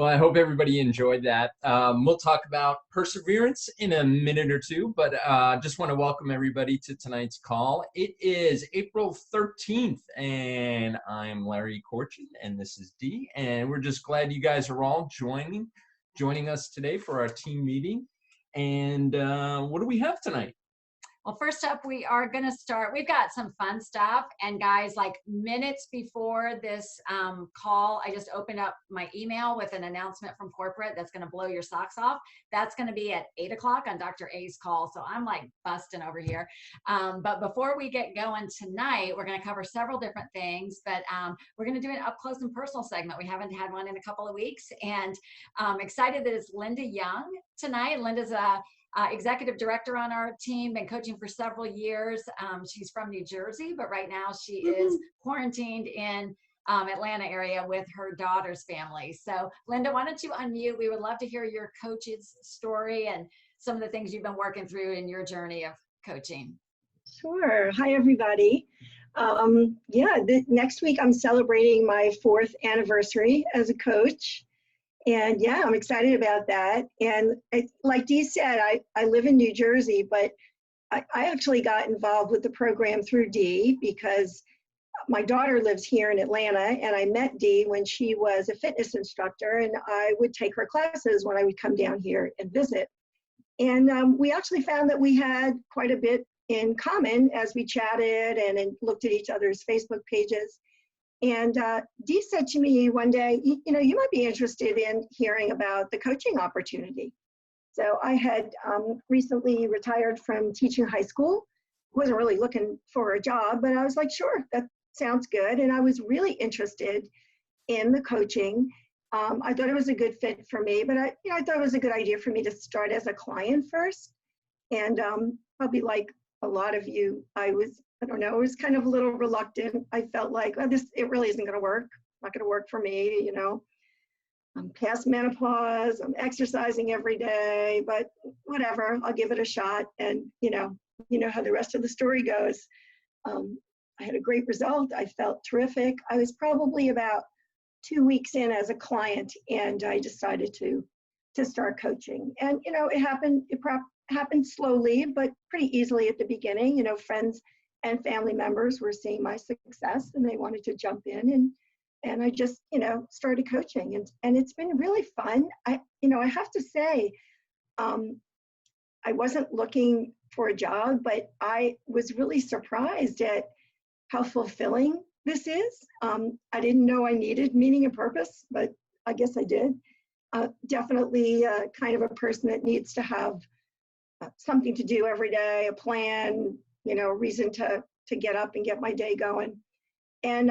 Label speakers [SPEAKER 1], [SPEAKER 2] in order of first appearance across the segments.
[SPEAKER 1] Well, I hope everybody enjoyed that. We'll talk about perseverance in a minute or two, but just want to welcome everybody to tonight's call. It is April 13th, and I'm Larry Corchin, and this is Dee, and we're just glad you guys are all joining us today for our team meeting. And what do we have tonight?
[SPEAKER 2] Well, first up, we are going to start. We've got some fun stuff. And guys, like minutes before this call, I just opened up my email with an announcement from corporate that's going to blow your socks off. That's going to be at 8 o'clock on Dr. A's call. So I'm like busting over here. But before we get going tonight, we're going to cover several different things. But we're going to do an up close and personal segment. We haven't had one in a couple of weeks. And I'm excited that it's Linda Young tonight. Linda's a executive director on our team, been coaching for several years. She's from New Jersey, but right now she is quarantined in Atlanta area with her daughter's family. So Linda, why don't you unmute? We would love to hear your coach's story and some of the things you've been working through in your journey of coaching.
[SPEAKER 3] Sure. Hi, everybody. Next week I'm celebrating my 4th anniversary as a coach. And yeah, I'm excited about that. And like Dee said, I live in New Jersey, but I actually got involved with the program through Dee because my daughter lives here in Atlanta, and I met Dee when she was a fitness instructor, and I would take her classes when I would come down here and visit. And we actually found that we had quite a bit in common as we chatted and looked at each other's Facebook pages. And Dee said to me one day, you might be interested in hearing about the coaching opportunity. So I had recently retired from teaching high school. Wasn't really looking for a job, but I was like, sure, that sounds good. And I was really interested in the coaching. I thought it was a good fit for me, but I thought it was a good idea for me to start as a client first. And probably like a lot of you, I was kind of a little reluctant. I felt like, well, it really isn't going to work. Not going to work for me, I'm past menopause. I'm exercising every day, but whatever, I'll give it a shot. And you know how the rest of the story goes. I had a great result. I felt terrific. I was probably about 2 weeks in as a client, and I decided to start coaching. And it happened slowly, but pretty easily at the beginning. Friends and family members were seeing my success, and they wanted to jump in, and I just started coaching, and it's been really fun. I have to say, I wasn't looking for a job, but I was really surprised at how fulfilling this is. I didn't know I needed meaning and purpose, but I guess I did. Definitely kind of a person that needs to have something to do every day, a plan, a reason to get up and get my day going. And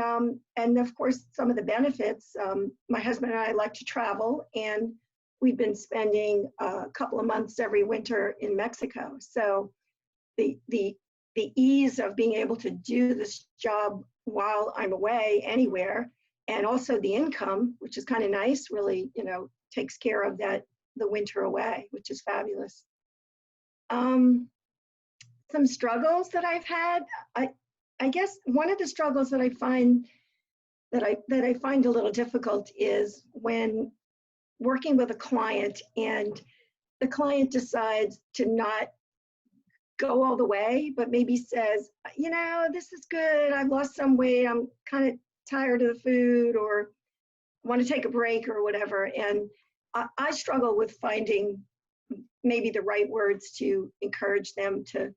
[SPEAKER 3] of course, some of the benefits, my husband and I like to travel, and we've been spending a couple of months every winter in Mexico. So the ease of being able to do this job while I'm away anywhere, and also the income, which is kind of nice, really, takes care of the winter away, which is fabulous. Some struggles that I've had. I guess one of the struggles that I find a little difficult is when working with a client and the client decides to not go all the way, but maybe says, this is good. I've lost some weight. I'm kind of tired of the food, or want to take a break or whatever. And I struggle with finding maybe the right words to encourage them to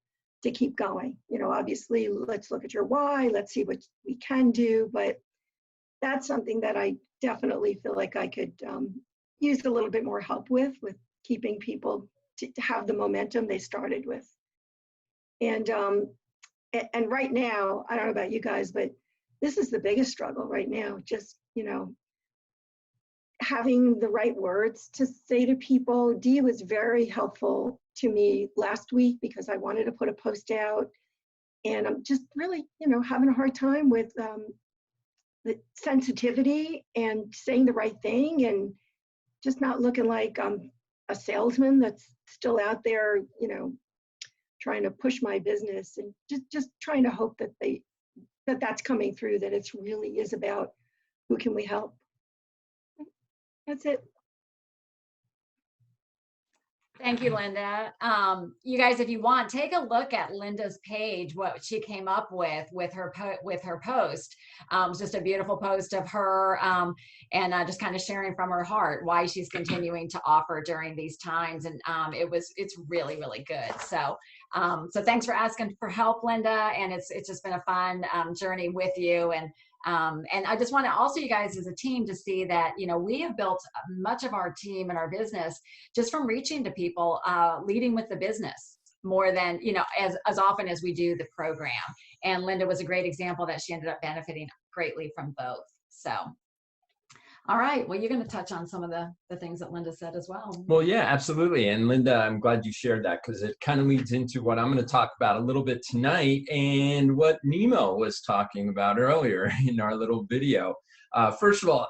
[SPEAKER 3] keep going. Obviously, let's look at your why, let's see what we can do, but that's something that I definitely feel like I could use a little bit more help with keeping people to have the momentum they started with. And right now, I don't know about you guys, but this is the biggest struggle right now, just, having the right words to say to people. Dee was very helpful to me last week because I wanted to put a post out, and I'm just really, having a hard time with the sensitivity and saying the right thing, and just not looking like I'm a salesman that's still out there, trying to push my business, and just trying to hope that that's coming through, that it really is about who can we help. That's it.
[SPEAKER 2] Thank you, Linda. You guys, if you want, take a look at Linda's page, what she came up with her post. It's just a beautiful post of her, and just kind of sharing from her heart why she's continuing to offer during these times. And it's really, really good. So thanks for asking for help, Linda. And it's just been a fun journey with you. And I just want to also, you guys as a team, to see that, we have built much of our team and our business just from reaching to people, leading with the business more than, as often as we do the program. And Linda was a great example that she ended up benefiting greatly from both. So, all right. Well, you're going to touch on some of the things that Linda said as well.
[SPEAKER 1] Well, yeah, absolutely. And Linda, I'm glad you shared that, because it kind of leads into what I'm going to talk about a little bit tonight and what Nemo was talking about earlier in our little video. First of all,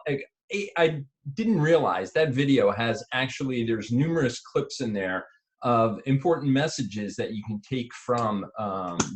[SPEAKER 1] I didn't realize that video has there's numerous clips in there of important messages that you can take from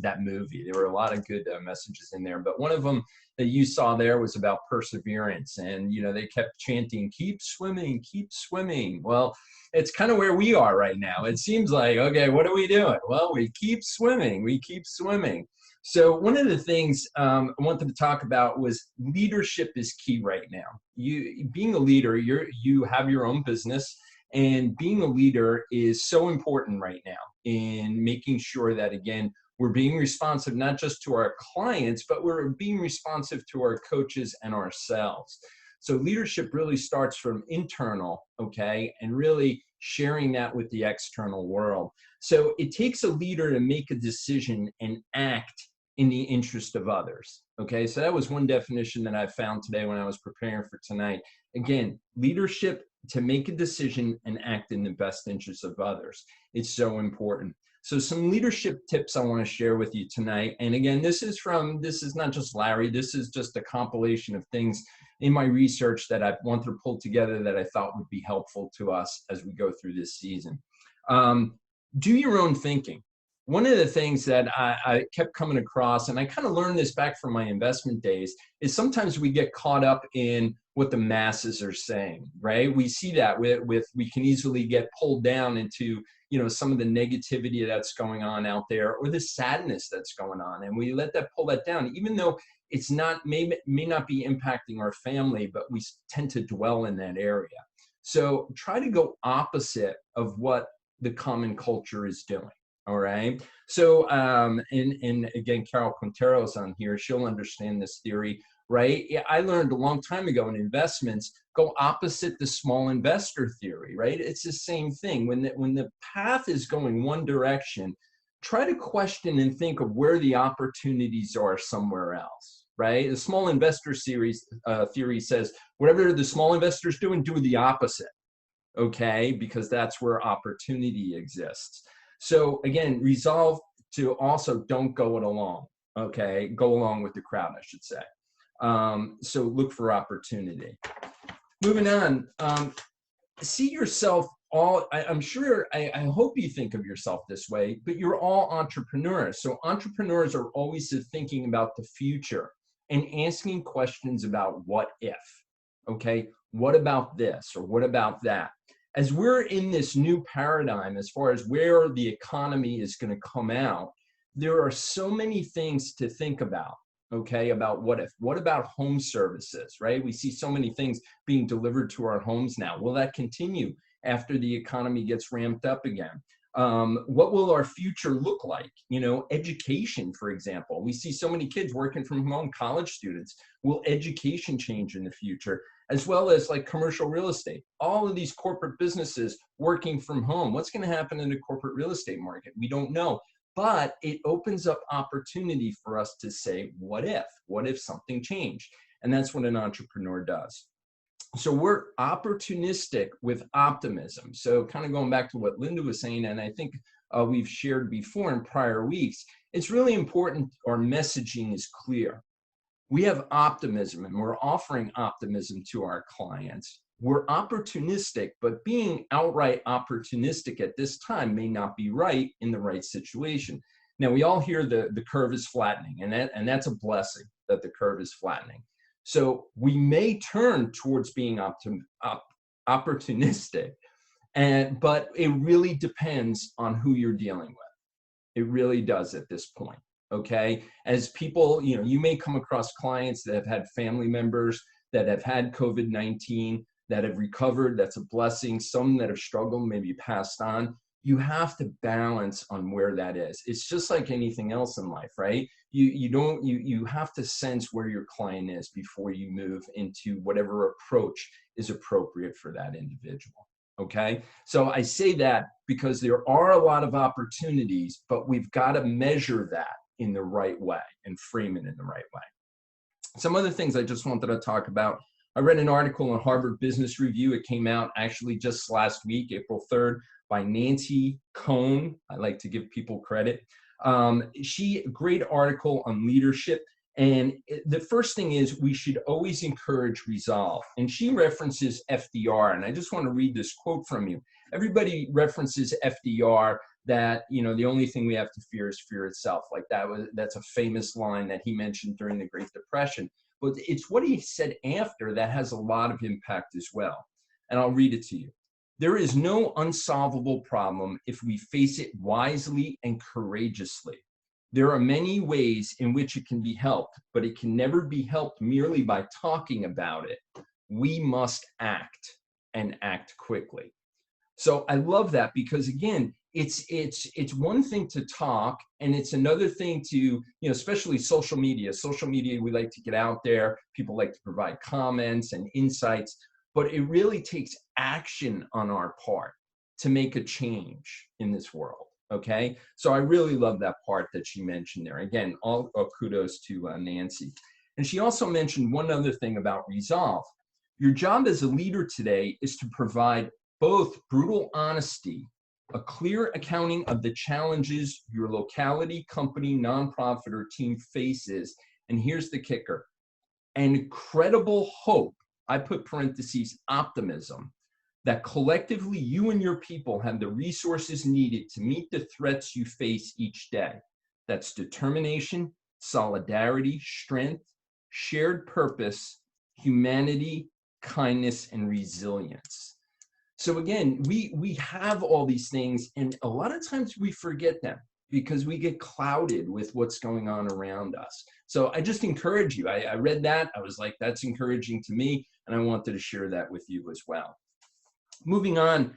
[SPEAKER 1] that movie. There were a lot of good messages in there, but one of them that you saw there was about perseverance. And, they kept chanting, keep swimming, keep swimming. Well, it's kind of where we are right now. It seems like, okay, what are we doing? Well, we keep swimming, we keep swimming. So one of the things I wanted to talk about was leadership is key right now. Being a leader, you have your own business, and being a leader is so important right now in making sure that, again, we're being responsive not just to our clients, but we're being responsive to our coaches and ourselves. So leadership really starts from internal, okay, and really sharing that with the external world. So it takes a leader to make a decision and act in the interest of others. Okay, so that was one definition that I found today when I was preparing for tonight. Again, leadership to make a decision and act in the best interest of others. It's so important. So some leadership tips I want to share with you tonight. And again, this is not just Larry, this is just a compilation of things in my research that I wanted to pull together that I thought would be helpful to us as we go through this season. Do your own thinking. One of the things that I kept coming across, and I kind of learned this back from my investment days, is sometimes we get caught up in what the masses are saying, right? We see that we can easily get pulled down into, some of the negativity that's going on out there, or the sadness that's going on. And we let that pull that down, even though it's may not be impacting our family, but we tend to dwell in that area. So try to go opposite of what the common culture is doing. All right. So, and again, Carol Quintero's on here. She'll understand this theory, right? Yeah, I learned a long time ago in investments, go opposite the small investor theory, right? It's the same thing. When the path is going one direction, try to question and think of where the opportunities are somewhere else, right? The small investor theory says, whatever the small investor's doing, do the opposite, okay? Because that's where opportunity exists. So again, resolve to also don't go it alone, okay? Go along with the crowd, I should say. So look for opportunity. Moving on, see yourself I'm sure, I hope you think of yourself this way, but you're all entrepreneurs. So entrepreneurs are always thinking about the future and asking questions about what if, okay? What about this or what about that? As we're in this new paradigm, as far as where the economy is going to come out, there are so many things to think about, okay, about what if. What about home services, right? We see so many things being delivered to our homes now. Will that continue after the economy gets ramped up again? What will our future look like? Education, for example. We see so many kids working from home, college students. Will education change in the future? As well as like commercial real estate. All of these corporate businesses working from home. What's going to happen in the corporate real estate market? We don't know. But it opens up opportunity for us to say, what if? What if something changed? And that's what an entrepreneur does. So we're opportunistic with optimism. So kind of going back to what Linda was saying, and I think we've shared before in prior weeks, it's really important our messaging is clear. We have optimism and we're offering optimism to our clients. We're opportunistic, but being outright opportunistic at this time may not be right in the right situation. Now, we all hear the curve is flattening, and that's a blessing that the curve is flattening. So we may turn towards being opportunistic But it really depends on who you're dealing with. It really does at this point. Okay. As people, you may come across clients that have had family members that have had COVID-19 that have recovered. That's a blessing. Some that have struggled, maybe passed on. You have to balance on where that is. It's just like anything else in life, right? You have to sense where your client is before you move into whatever approach is appropriate for that individual. Okay. So I say that because there are a lot of opportunities, but we've got to measure that in the right way and frame it in the right way. Some other things I just wanted to talk about. I read an article in Harvard Business Review. It came out actually just last week, April 3rd, by Nancy Cohn. I like to give people credit. Great article on leadership. And the first thing is we should always encourage resolve. And she references FDR. And I just want to read this quote from you. Everybody references FDR, that, the only thing we have to fear is fear itself. Like that's a famous line that he mentioned during the Great Depression. But it's what he said after that has a lot of impact as well. And I'll read it to you. There is no unsolvable problem if we face it wisely and courageously. There are many ways in which it can be helped, but it can never be helped merely by talking about it. We must act, and act quickly. So I love that because, again, it's one thing to talk, and it's another thing to, especially social media. Social media, we like to get out there. People like to provide comments and insights, but it really takes action on our part to make a change in this world. Okay, so I really love that part that she mentioned there. Again, all kudos to Nancy. And she also mentioned one other thing about resolve. Your job as a leader today is to provide both brutal honesty, a clear accounting of the challenges your locality, company, nonprofit, or team faces. And here's the kicker: and credible hope, I put parentheses, optimism, that collectively you and your people have the resources needed to meet the threats you face each day. That's determination, solidarity, strength, shared purpose, humanity, kindness, and resilience. So again, we have all these things, and a lot of times we forget them because we get clouded with what's going on around us. So I just encourage you. I read that. I was like, that's encouraging to me, and I wanted to share that with you as well. Moving on,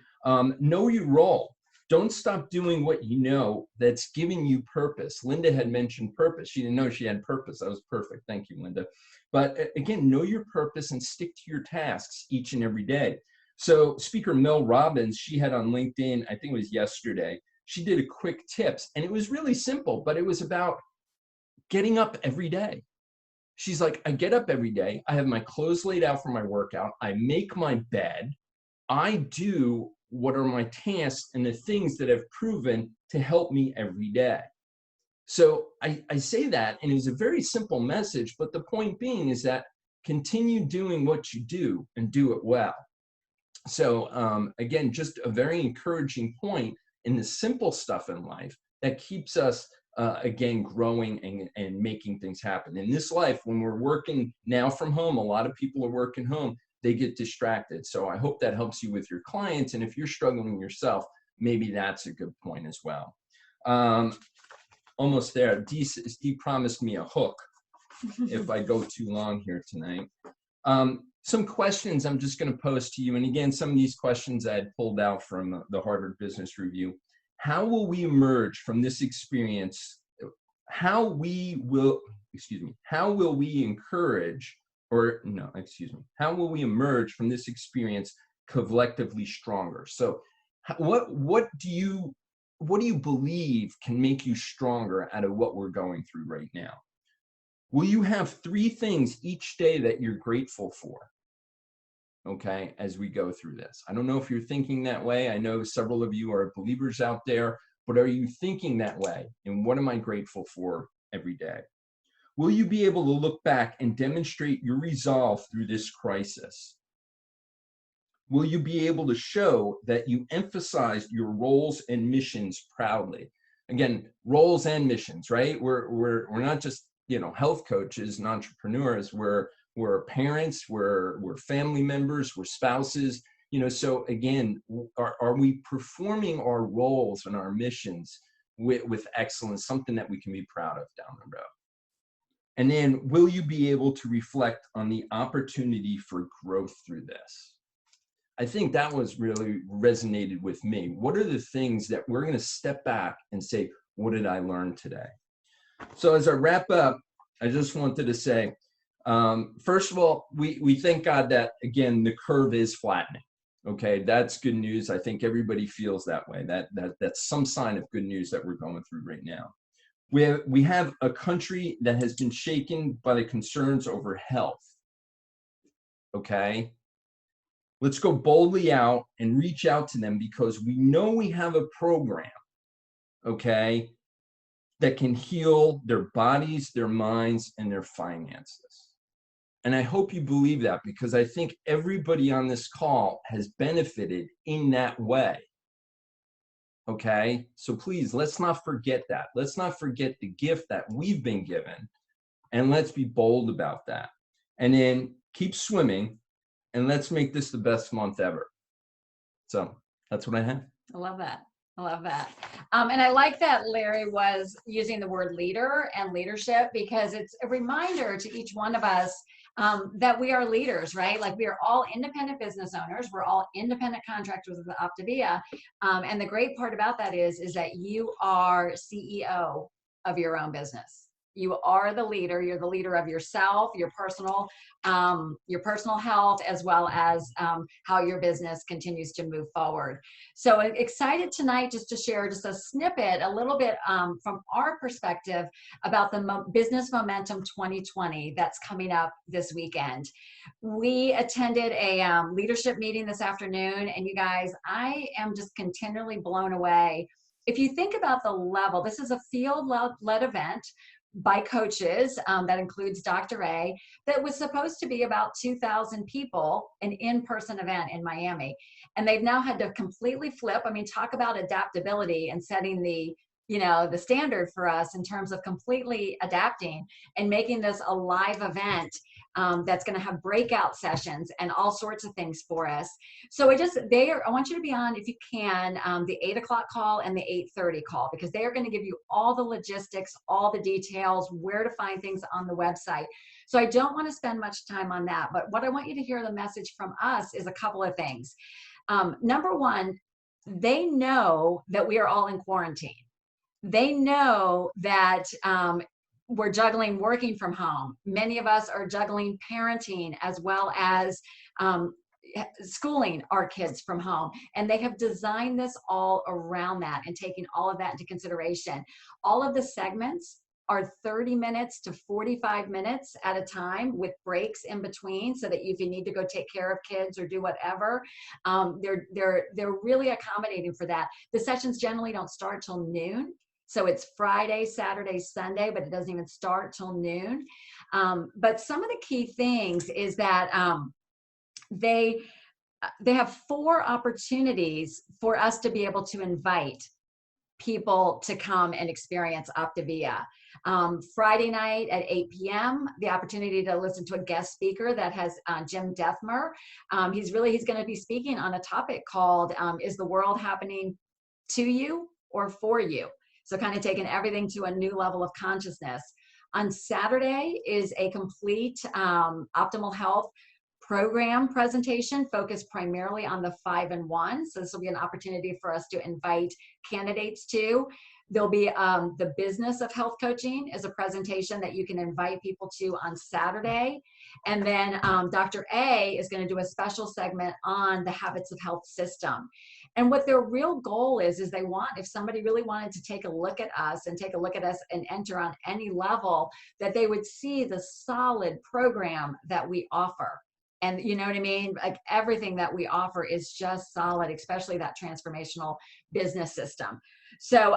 [SPEAKER 1] know your role. Don't stop doing what you know that's giving you purpose. Linda had mentioned purpose. She didn't know she had purpose. That was perfect. Thank you, Linda. But again, know your purpose and stick to your tasks each and every day. So Speaker Mel Robbins, she had on LinkedIn, I think it was yesterday, she did a quick tips, and it was really simple, but it was about getting up every day. She's like, I get up every day. I have my clothes laid out for my workout. I make my bed. I do what are my tasks and the things that have proven to help me every day. So I say that, and it's a very simple message, but the point being is that continue doing what you do and do it well. So again, just a very encouraging point in the simple stuff in life that keeps us, again, growing and making things happen. In this life, when we're working now from home, a lot of people are working home, they get distracted. So I hope that helps you with your clients. And if you're struggling yourself, maybe that's a good point as well. Almost there. Dee promised me a hook if I go too long here tonight. Some questions I'm just going to pose to you. And again, some of these questions I had pulled out from the Harvard Business Review. How will we emerge from this experience? How will we emerge from this experience collectively stronger? So what do you believe can make you stronger out of what we're going through right now? Will you have 3 things each day that you're grateful for? Okay, as we go through this. I don't know if you're thinking that way. I know several of you are believers out there, but are you thinking that way? And what am I grateful for every day? Will you be able to look back and demonstrate your resolve through this crisis? Will you be able to show that you emphasized your roles and missions proudly? Again, roles and missions, right? We're not just, health coaches and entrepreneurs. We're parents, we're family members, we're spouses. So again, are we performing our roles and our missions with excellence, something that we can be proud of down the road? And then will you be able to reflect on the opportunity for growth through this? I think that was really resonated with me. What are the things that we're going to step back and say, what did I learn today? So as I wrap up, I just wanted to say, first of all, we thank God that, again, the curve is flattening. Okay, that's good news. I think everybody feels that way. That's some sign of good news that we're going through right now. We have a country that has been shaken by the concerns over health. Okay, let's go boldly out and reach out to them, because we know we have a program, okay, that can heal their bodies, their minds, and their finances. And I hope you believe that, because I think everybody on this call has benefited in that way. Okay, so please, let's not forget that. Let's not forget the gift that we've been given, and let's be bold about that. And then keep swimming, and let's make this the best month ever. So that's what I have.
[SPEAKER 2] I love that. I love that. And I like that Larry was using the word leader and leadership, because it's a reminder to each one of us that we are leaders, right? Like, we are all independent business owners. We're all independent contractors with Optavia. And the great part about that is that you are CEO of your own business. You are the leader. You're the leader of yourself, your personal health, as well as how your business continues to move forward. So excited tonight just to share just a snippet, a little bit from our perspective about the Business Momentum 2020 that's coming up this weekend. We attended a leadership meeting this afternoon, and you guys, I am just continually blown away. If you think about the level, this is a field-led event by coaches, that includes Dr. A, that was supposed to be about 2,000 people, an in-person event in Miami. And they've now had to completely flip. I mean, talk about adaptability and setting the standard for us in terms of completely adapting and making this a live event that's going to have breakout sessions and all sorts of things for us. So I want you to be on, if you can, the 8 o'clock call and the 8:30 call, because they are going to give you all the logistics, all the details, where to find things on the website. So I don't want to spend much time on that, but what I want you to hear the message from us is a couple of things. Number one, they know that we are all in quarantine. They know that we're juggling working from home. Many of us are juggling parenting as well as schooling our kids from home. And they have designed this all around that and taking all of that into consideration. All of the segments are 30 minutes to 45 minutes at a time, with breaks in between, so that if you need to go take care of kids or do whatever, they're really accommodating for that. The sessions generally don't start till noon. So it's Friday, Saturday, Sunday, but it doesn't even start till noon. But some of the key things is that they have 4 opportunities for us to be able to invite people to come and experience Optavia. Friday night at 8 p.m., the opportunity to listen to a guest speaker that has Jim Dethmer. He's going to be speaking on a topic called, Is the World Happening to You or For You? So kind of taking everything to a new level of consciousness. On Saturday is a complete optimal health program presentation focused primarily on the 5 and 1. So this will be an opportunity for us to invite candidates to. There'll be the business of health coaching is a presentation that you can invite people to on Saturday. And then Dr. A is going to do a special segment on the habits of health system. And what their real goal is they want, if somebody really wanted to take a look at us and enter on any level, that they would see the solid program that we offer. And you know what I mean? Like, everything that we offer is just solid, especially that transformational business system. So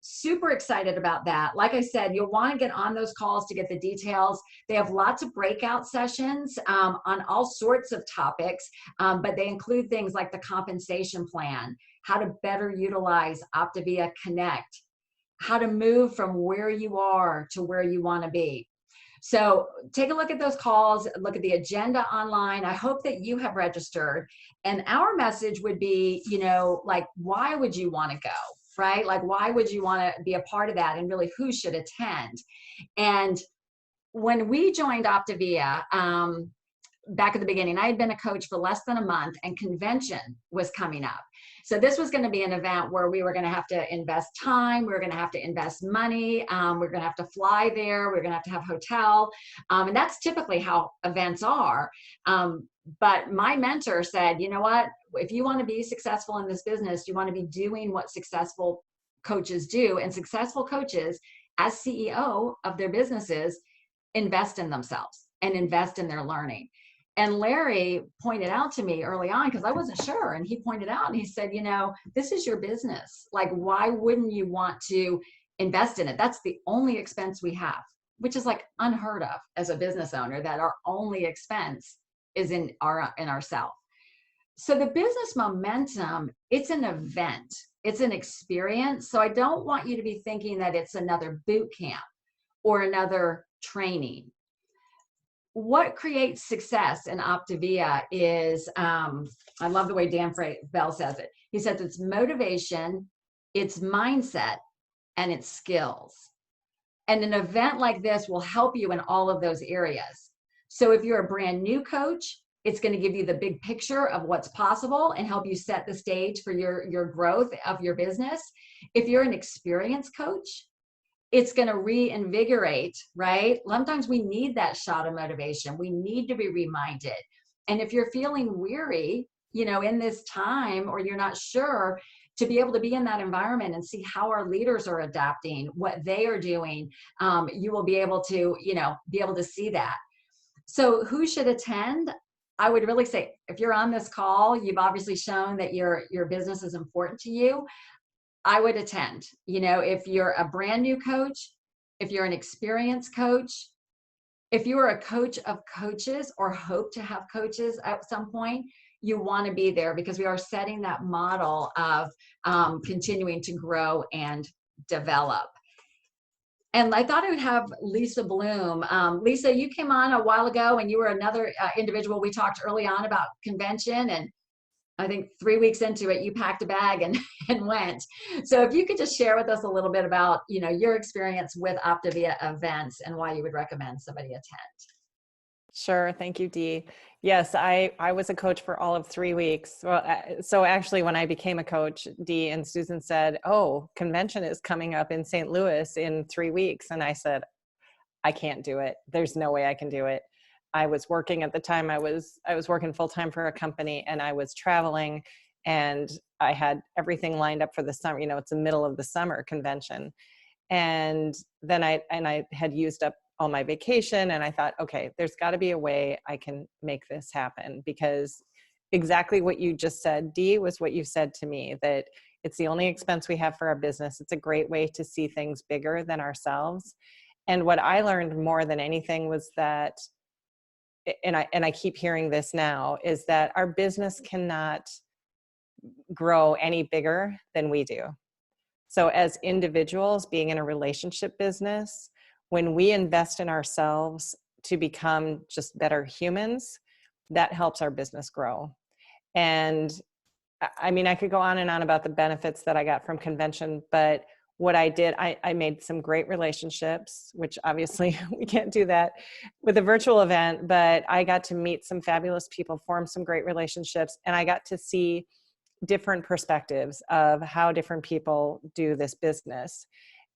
[SPEAKER 2] super excited about that. Like I said, you'll want to get on those calls to get the details. They have lots of breakout sessions on all sorts of topics, but they include things like the compensation plan, how to better utilize Optavia Connect, how to move from where you are to where you want to be. So take a look at those calls, look at the agenda online. I hope that you have registered. And our message would be, like, why would you want to go, right? Like, why would you want to be a part of that? And really, who should attend? And when we joined Optavia, back at the beginning, I had been a coach for less than a month, and convention was coming up. So this was going to be an event where we were going to have to invest time. We were going to have to invest money. We're going to have to fly there. We're going to have hotel. And that's typically how events are. But my mentor said, you know what, if you want to be successful in this business, you want to be doing what successful coaches do. And successful coaches, as CEO of their businesses, invest in themselves and invest in their learning. And Larry pointed out to me early on, because I wasn't sure, and he pointed out and he said, this is your business. Like, why wouldn't you want to invest in it? That's the only expense we have, which is like unheard of as a business owner, that our only expense is in ourself. So the business momentum, it's an event, it's an experience. So I don't want you to be thinking that it's another boot camp or another training. What creates success in Optavia is, I love the way Dan Bell says it. He says it's motivation, it's mindset, and it's skills. And an event like this will help you in all of those areas. So if you're a brand new coach, it's going to give you the big picture of what's possible and help you set the stage for your growth of your business. If you're an experienced coach, it's going to reinvigorate, right? Sometimes we need that shot of motivation. We need to be reminded. And if you're feeling weary, in this time, or you're not sure, to be able to be in that environment and see how our leaders are adapting, what they are doing, you will be able to, see that. So who should attend? I would really say, if you're on this call, you've obviously shown that your business is important to you. I would attend. If you're a brand new coach, if you're an experienced coach, if you are a coach of coaches or hope to have coaches at some point, you want to be there, because we are setting that model of continuing to grow and develop. And I thought I would have Lisa Bloom. Lisa, you came on a while ago, and you were another individual. We talked early on about convention, and I think 3 weeks into it, you packed a bag and went. So if you could just share with us a little bit about, your experience with Optavia events and why you would recommend somebody attend.
[SPEAKER 4] Sure. Thank you, Dee. Yes, I was a coach for all of 3 weeks. Well, so actually when I became a coach, Dee and Susan said, "Oh, convention is coming up in St. Louis in 3 weeks." And I said, "I can't do it. There's no way I can do it." I was working at the time. I was working full time for a company, and I was traveling, and I had everything lined up for the summer. It's the middle of the summer convention. And then I had used up all my vacation, and I thought, okay, there's got to be a way I can make this happen, because exactly what you just said, Dee, was what you said to me, that it's the only expense we have for our business. It's a great way to see things bigger than ourselves. And what I learned more than anything was that, and I keep hearing this now, is that our business cannot grow any bigger than we do. So as individuals, being in a relationship business, when we invest in ourselves to become just better humans, that helps our business grow. And I mean, I could go on and on about the benefits that I got from convention, but what I did, I made some great relationships, which obviously we can't do that with a virtual event, but I got to meet some fabulous people, form some great relationships, and I got to see different perspectives of how different people do this business.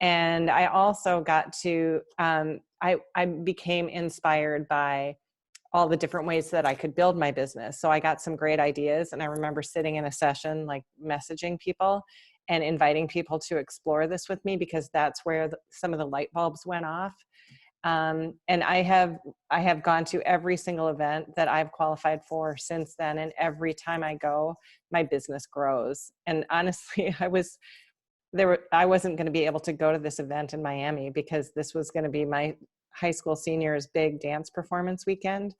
[SPEAKER 4] And I also got to, I became inspired by all the different ways that I could build my business. So I got some great ideas, and I remember sitting in a session, like messaging people and inviting people to explore this with me, because that's where some of the light bulbs went off. And I have gone to every single event that I've qualified for since then. And every time I go, my business grows. And honestly, I wasn't going to be able to go to this event in Miami, because this was going to be my high school senior's big dance performance weekend.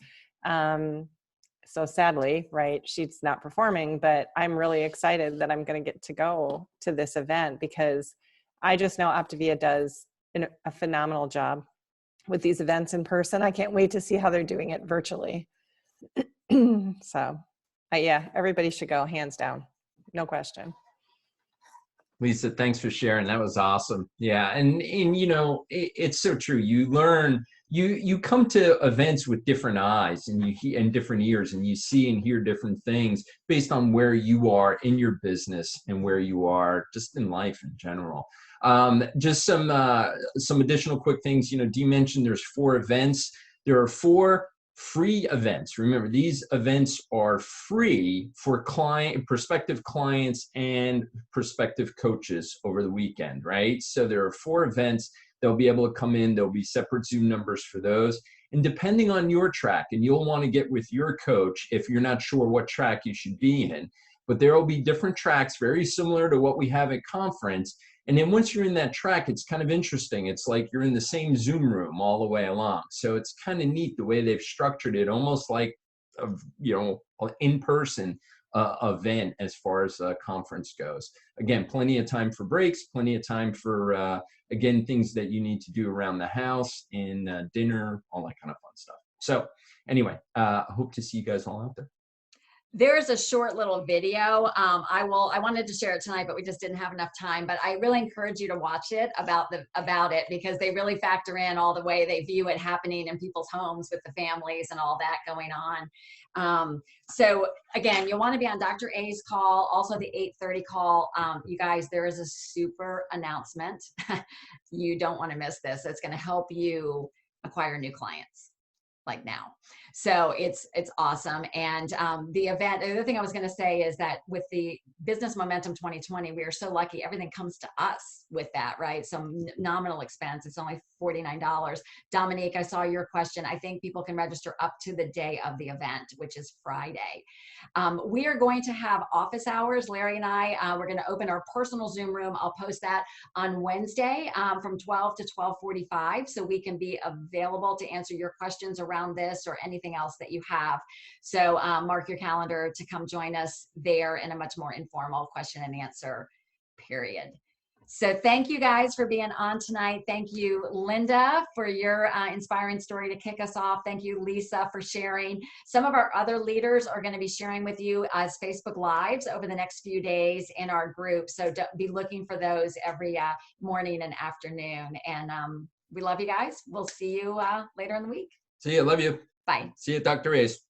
[SPEAKER 4] So sadly, right, she's not performing, but I'm really excited that I'm going to get to go to this event, because I just know Optavia does a phenomenal job with these events in person. I can't wait to see how they're doing it virtually. So, yeah, everybody should go, hands down, no question.
[SPEAKER 1] Lisa, thanks for sharing. That was awesome. Yeah, and you know, it's so true. You learn, you come to events with different eyes and and different ears, and you see and hear different things based on where you are in your business and where you are just in life in general. Just some additional quick things. You know, Dee mentioned there's 4 events. There are 4 free events. Remember, these events are free for prospective clients and prospective coaches over the weekend, right? So there are 4 events. They'll be able to come in. There'll be separate Zoom numbers for those. And depending on your track, and you'll want to get with your coach if you're not sure what track you should be in, but there will be different tracks very similar to what we have at conference. And then once you're in that track, it's kind of interesting. It's like you're in the same Zoom room all the way along. So it's kind of neat the way they've structured it, almost like a, you know, an in-person event as far as a conference goes. Again, plenty of time for breaks, plenty of time for, again, things that you need to do around the house, and dinner, all that kind of fun stuff. So anyway, hope to see you guys all out there.
[SPEAKER 2] There's a short little video. I wanted to share it tonight, but we just didn't have enough time. But I really encourage you to watch it about it, because they really factor in all the way they view it happening in people's homes with the families and all that going on. So again, you'll want to be on Dr. A's call, also the 8:30 call. You guys, there is a super announcement. You don't want to miss this. It's going to help you acquire new clients like now. So it's awesome. And the other thing I was going to say is that with the Business Momentum 2020, we are so lucky. Everything comes to us with that, right? Some nominal expense. It's only $49. Dominique, I saw your question. I think people can register up to the day of the event, which is Friday. We are going to have office hours. Larry and I, we're going to open our personal Zoom room. I'll post that on Wednesday from 12 to 12:45, so we can be available to answer your questions around this or anything else that you have. So mark your calendar to come join us there in a much more informal question and answer period. So thank you guys for being on tonight. Thank you, Linda, for your inspiring story to kick us off. Thank you, Lisa, for sharing. Some of our other leaders are going to be sharing with you as Facebook Lives over the next few days in our group. So be looking for those every morning and afternoon. And we love you guys. We'll see you later in the week.
[SPEAKER 1] See you. Love you.
[SPEAKER 2] Bye.
[SPEAKER 1] See you at Dr. A's.